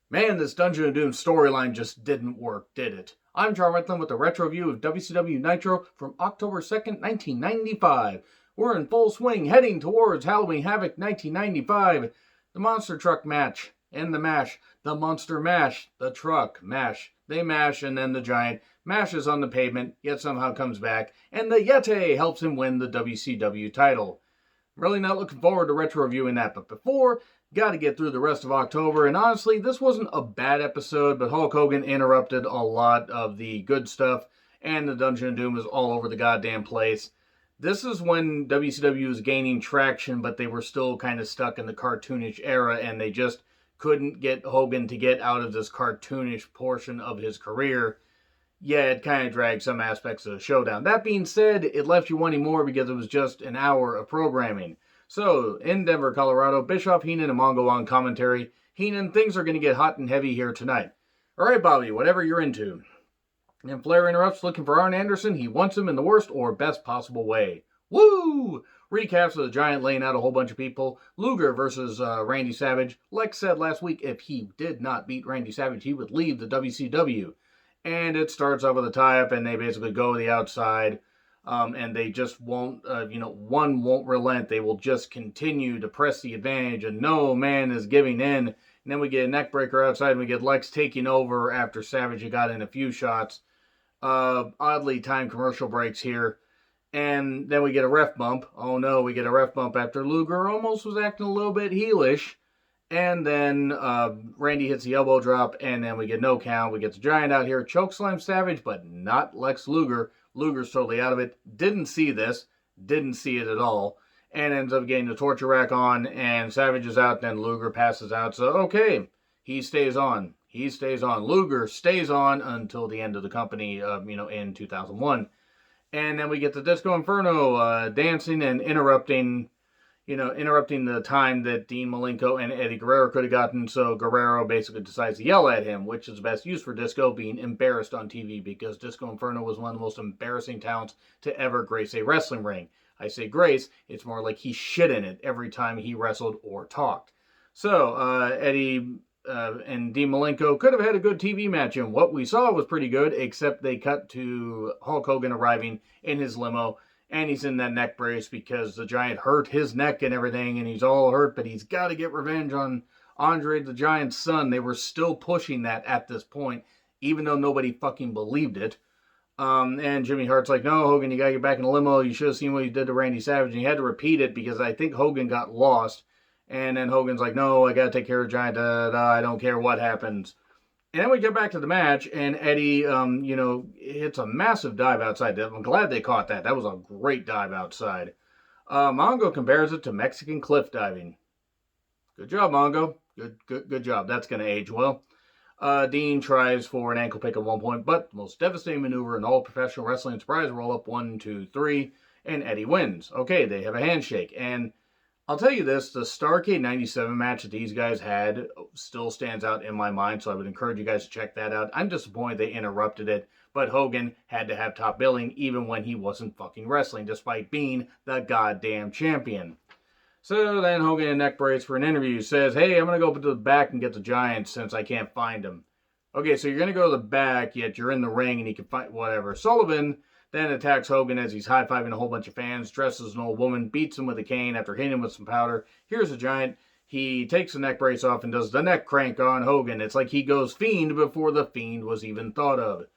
Man, this Dungeon of Doom storyline just didn't work, did it? I'm John Redland with a retro review of WCW Nitro from October 2nd, 1995. We're in full swing, heading towards Halloween Havoc 1995. The Monster Truck match, and the mash, the Monster Mash, the Truck Mash. They mash, and then the Giant mashes on the pavement, yet somehow comes back, and the Yeti helps him win the WCW title. Really not looking forward to retro reviewing that, but before, got to get through the rest of October. And honestly, this wasn't a bad episode, but Hulk Hogan interrupted a lot of the good stuff, and the Dungeon of Doom was all over the goddamn place. This is when WCW was gaining traction, but they were still kind of stuck in the cartoonish era, and they just couldn't get Hogan to get out of this cartoonish portion of his career. Yeah, it kind of dragged some aspects of the showdown. That being said, it left you wanting more because it was just an hour of programming. So, in Denver, Colorado, Bischoff, Heenan, and Mongo on commentary. Heenan, things are going to get hot and heavy here tonight. All right, Bobby, whatever you're into. And Flair interrupts, looking for Arn Anderson. He wants him in the worst or best possible way. Woo! Recaps of the Giant laying out a whole bunch of people. Luger versus Randy Savage. Lex said last week if he did not beat Randy Savage, he would leave the WCW. And it starts off with a tie-up, and they basically go to the outside, and they just won't, one won't relent. They will just continue to press the advantage, and no man is giving in. And then we get a neck breaker outside, and we get Lex taking over after Savage had got in a few shots. Oddly timed commercial breaks here. And then we get a ref bump. Oh no, we get a ref bump after Luger almost was acting a little bit heelish. And then Randy hits the elbow drop, and then we get no count. We get the Giant out here, chokeslam Savage, but not Lex Luger. Luger's totally out of it. Didn't see this. Didn't see it at all. And ends up getting the torture rack on, and Savage is out, then Luger passes out. So, okay, he stays on. He stays on. Luger stays on until the end of the company, in 2001. And then we get the Disco Inferno dancing and interrupting the time that Dean Malenko and Eddie Guerrero could have gotten. So Guerrero basically decides to yell at him, which is the best use for Disco, being embarrassed on TV, because Disco Inferno was one of the most embarrassing talents to ever grace a wrestling ring. I say grace, it's more like he shit in it every time he wrestled or talked. So Eddie and Dean Malenko could have had a good TV match, and what we saw was pretty good, except they cut to Hulk Hogan arriving in his limo. And he's in that neck brace because the Giant hurt his neck and everything, and he's all hurt, but he's got to get revenge on Andre the Giant's son. They were still pushing that at this point, even though nobody fucking believed it. And Jimmy Hart's like, no, Hogan, you got to get back in the limo. You should have seen what he did to Randy Savage. And he had to repeat it because I think Hogan got lost. And then Hogan's like, no, I got to take care of Giant. I don't care what happens. And then we get back to the match, and Eddie, hits a massive dive outside. I'm glad they caught that. That was a great dive outside. Mongo compares it to Mexican cliff diving. Good job, Mongo. Good job. That's going to age well. Dean tries for an ankle pick at one point, but the most devastating maneuver in all professional wrestling. Surprise roll up 1, 2, 3, and Eddie wins. Okay, they have a handshake, and I'll tell you this, the Starrcade 97 match that these guys had still stands out in my mind, so I would encourage you guys to check that out. I'm disappointed they interrupted it, but Hogan had to have top billing even when he wasn't fucking wrestling, despite being the goddamn champion. So then Hogan in neck brace for an interview says, hey, I'm going to go to the back and get the Giant since I can't find him. Okay, so you're going to go to the back, yet you're in the ring and you can find whatever. Sullivan then attacks Hogan as he's high-fiving a whole bunch of fans, dresses as an old woman, beats him with a cane after hitting him with some powder. Here's the Giant. He takes the neck brace off and does the neck crank on Hogan. It's like he goes Fiend before the Fiend was even thought of.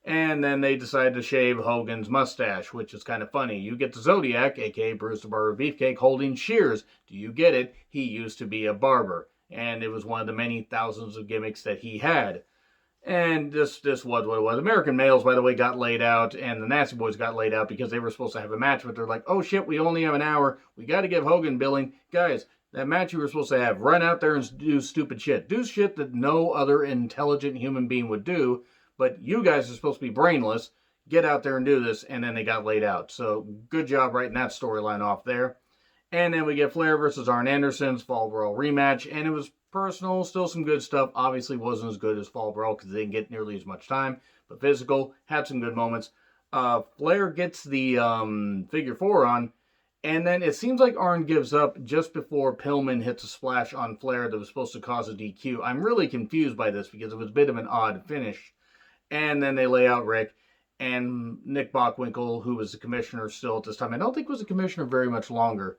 And then they decide to shave Hogan's mustache, which is kind of funny. You get the Zodiac, a.k.a. Bruce the Barber Beefcake, holding shears. Do you get it? He used to be a barber. And it was one of the many thousands of gimmicks that he had. And this was what it was. American Males, by the way, got laid out, and the Nasty Boys got laid out because they were supposed to have a match, but they're like, oh shit, we only have an hour. We got to give Hogan billing. Guys, that match you were supposed to have, run out there and do stupid shit. Do shit that no other intelligent human being would do, but you guys are supposed to be brainless. Get out there and do this, and then they got laid out. So good job writing that storyline off there. And then we get Flair versus Arn Anderson's Fall Brawl rematch, and it was personal, still some good stuff. Obviously wasn't as good as Fall Brawl because they didn't get nearly as much time, but physical, had some good moments. Flair gets the figure 4 on, And then it seems like Arn gives up just before Pillman hits a splash on Flair that was supposed to cause a DQ. I'm really confused by this because it was a bit of an odd finish. And then they lay out Rick, and Nick Bockwinkel, who was the commissioner still at this time, I don't think was a commissioner very much longer,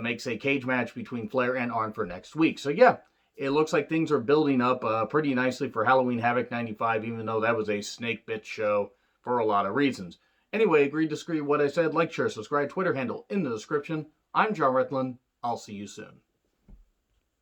makes a cage match between Flair and Arn for next week. So yeah, it looks like things are building up pretty nicely for Halloween Havoc 95, even though that was a snake bit show for a lot of reasons. Anyway, agree, disagree with what I said, like, share, subscribe, Twitter handle in the description. I'm John Rethlin. I'll see you soon.